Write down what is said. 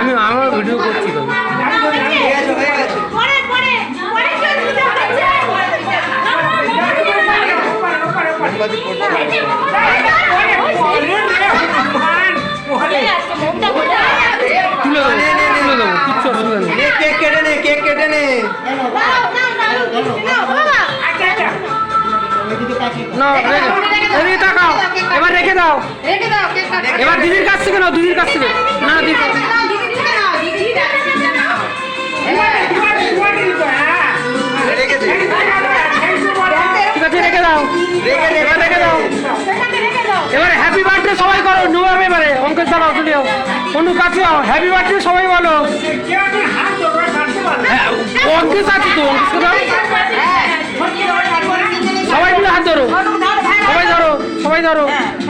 আমি আমার ভিডিও করছি তো। তুলে দেবো, কিচ্ছু অসুবিধা নেই। কেক কেটে নে, কেক কেটে নে। না, এদিকে তাকাও, এবার রেখে দাও। এবার দিদির কাছ থেকে নাও, দিদির কাছ থেকে। না দিদির কাছ থেকে। রেখে দে। ঠিক আছে, রেখে দাও। এবার রেখে দাও। এবারে হ্যাপি বার্থডে সবাই করো, নুয়াবে এবারে। অঙ্কেশ দাও, তুলিও। অনু কাছে যাও, হ্যাপি বার্থডে সবাই বলো। হ্যাঁ, অঙ্কেশ আছে তো, অঙ্কেশকে দাও। সবাই মিলে হাত ধরো, সবাই ধরো, সবাই ধরো।